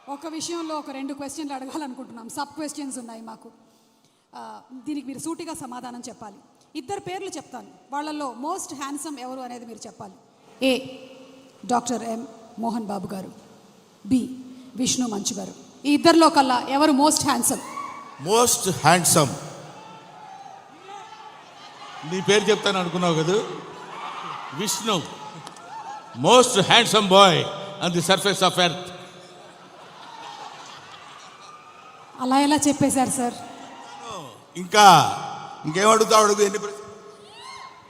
ఒక విషయంలో ఒక 2 క్వశ్చన్లు అడగాలనుకుంటున్నాం. సబ్ క్వశ్చన్స్ ఉన్నాయి మాకు. దీనికి మీరు సూటిగా సమాధానం చెప్పాలి. 2 పేర్లు చెప్తాను, వాళ్ళల్లో మోస్ట్ హ్యాండ్సమ్ ఎవరు అనేది మీరు చెప్పాలి. ఏ డాక్టర్ ఎం మోహన్ బాబు గారు, బి విష్ణు మంచు గారు. ఈ ఇద్దరిలో కల్లా ఎవరు మోస్ట్ హ్యాండ్సమ్? మోస్ట్ హ్యాండ్సమ్ నీ పేరు చెప్తాను అనుకున్నావు కదా, Vishnu. Most handsome boy on the surface of earth. అలా ఎలా చెప్పేశారు సార్? ఇంకేమడుగుతావు అడుగు.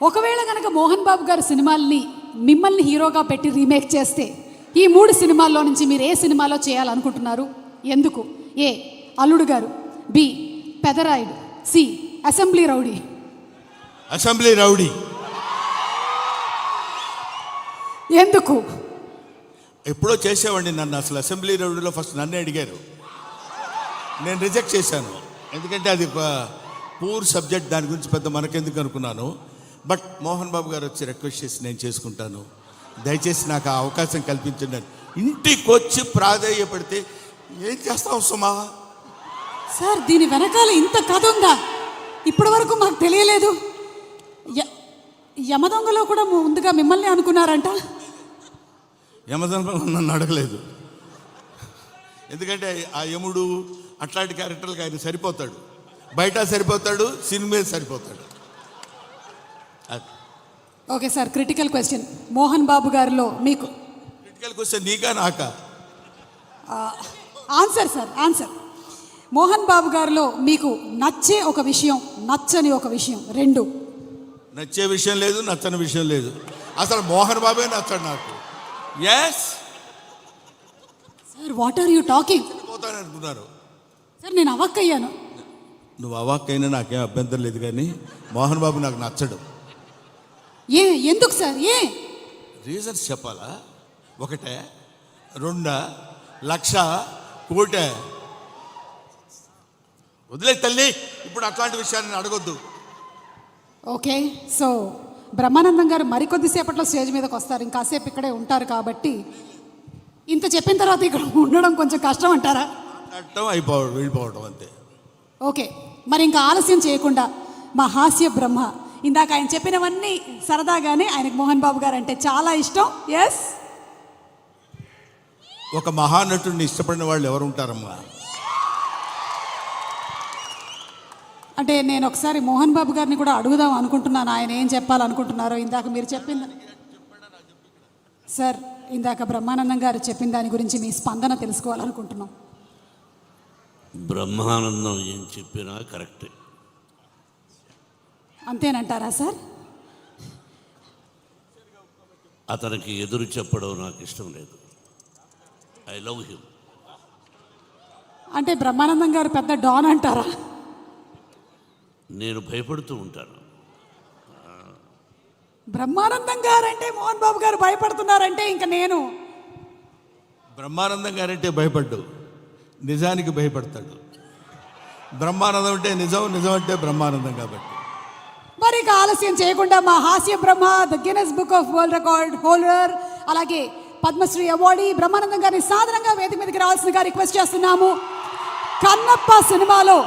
ఒకవేళ కనుక మోహన్ బాబు గారు సినిమాల్ని మిమ్మల్ని హీరోగా పెట్టి రీమేక్ చేస్తే ఈ 3 సినిమాల్లో నుంచి మీరు ఏ సినిమాలో చేయాలనుకుంటున్నారు? ఎందుకు? A Alludu Garu, B Pedarayudu, C assembly rowdy. Assembly rowdy. ఎందుకు? ఎప్పుడో చేసేవాడిని నన్ను. అసలు అసెంబ్లీ రౌడీలో ఫస్ట్ నన్నే అడిగారు, నేను రిజెక్ట్ చేశాను. ఎందుకంటే అది పూర్ సబ్జెక్ట్, దాని గురించి పెద్ద మనకెందుకు అనుకున్నాను. బట్ మోహన్ బాబు గారు వచ్చి రిక్వెస్ట్ చేసి నేను చేసుకుంటాను, దయచేసి నాకు ఆ అవకాశం కల్పించండి. ఇంటికి వచ్చి ప్రాధేయపడితే ఏం చేస్తావు సుమా? సార్ దీని వెనకాల ఇంత కథ ఉందా? ఇప్పటి వరకు మాకు తెలియలేదు. యమదొంగలో కూడా ముందుగా మిమ్మల్ని అనుకున్నారంట. యమదొంగ నన్ను అడగలేదు, ఎందుకంటే ఆ యముడు అట్లాంటి క్యారెక్టర్లకు ఆయన సరిపోతాడు. బయట సరిపోతాడు, సినిమా సరిపోతాడు. Okay sir, critical question. Mohan Babu గారిలో మీకు క్రిటికల్ క్వశ్చన్ నీకా నాకా? Answer sir, answer. Mohan Babu గారిలో మీకు నచ్చే ఒక విషయం, నచ్చని ఒక విషయం, 2. నచ్చే విషయం లేదు, నచ్చని విషయం లేదు. అసలు మోహన్ బాబే నచ్చడు నాకు. Yes sir, what are you talking? పోతాను అనుకున్నారు సార్, నేను అవాక్కయ్యాను. నువ్వు అవాక్కైనా నాకేం అభ్యంతరం లేదు, కానీ మోహన్ బాబు నాకు నచ్చడు. ఎందుకు సార్? రీజన్స్ చెప్పాలా? 1, 2, లక్ష, కోటి? వదిలే తల్లి, ఇప్పుడు అట్లాంటి విషయాన్ని అడగొద్దు. ఓకే, సో బ్రహ్మానందం గారు మరికొద్దిసేపట్లో స్టేజ్ మీదకి వస్తారు, ఇంకాసేపు ఇక్కడే ఉంటారు. కాబట్టి ఇంత చెప్పిన తర్వాత ఇక్కడ ఉండడం కొంచెం కష్టం అంటారా? వెళ్ళిపోవడం అంతే. ఓకే, మరి ఇంకా ఆలస్యం చేయకుండా మా హాస్య బ్రహ్మ, ఇందాక ఆయన చెప్పినవన్నీ సరదాగానే ఆయనకు మోహన్ బాబు గారు అంటే చాలా ఇష్టం. ఎస్, ఒక మహానటుడిని ఇష్టపడిన వాళ్ళు ఎవరు ఉంటారమ్మా? అంటే నేను ఒకసారి మోహన్ బాబు గారిని కూడా అడుగుదాం అనుకుంటున్నాను, ఆయన ఏం చెప్పాలనుకుంటున్నారో. ఇందాక మీరు చెప్పింది సార్, ఇందాక బ్రహ్మానందం గారు చెప్పిన దాని గురించి మీ స్పందన తెలుసుకోవాలనుకుంటున్నాం. బ్రహ్మానందం ఏం చెప్పినా కరెక్టే. అంతేనంటారా సార్? అతనికి ఎదురు చెప్పడం నాకు ఇష్టం లేదు. I love him. అంటే బ్రహ్మానందం గారు పెద్ద డాన్ అంటారా? నేను భయపడుతూ ఉంటాను. బ్రహ్మానందం గారు అంటే మోహన్ బాబు గారు భయపడుతున్నారంటే ఇంకా నేను బ్రహ్మానందం గారంటే భయపడ్డు, నిజానికి భయపడతాడు. బ్రహ్మానందం అంటే నిజం, నిజం అంటే బ్రహ్మానందం. కాబట్టి మరి ఇక ఆలస్యం చేయకుండా మా హాస్య బ్రహ్మ, the Guinness book of world record holder, అలాగే పద్మశ్రీ అవార్డీ బ్రహ్మానందం గారిని సాధారణంగా వేదిక మీదకి రావాల్సిందిగా రిక్వెస్ట్ చేస్తున్నాము. కన్నప్ప సినిమాలో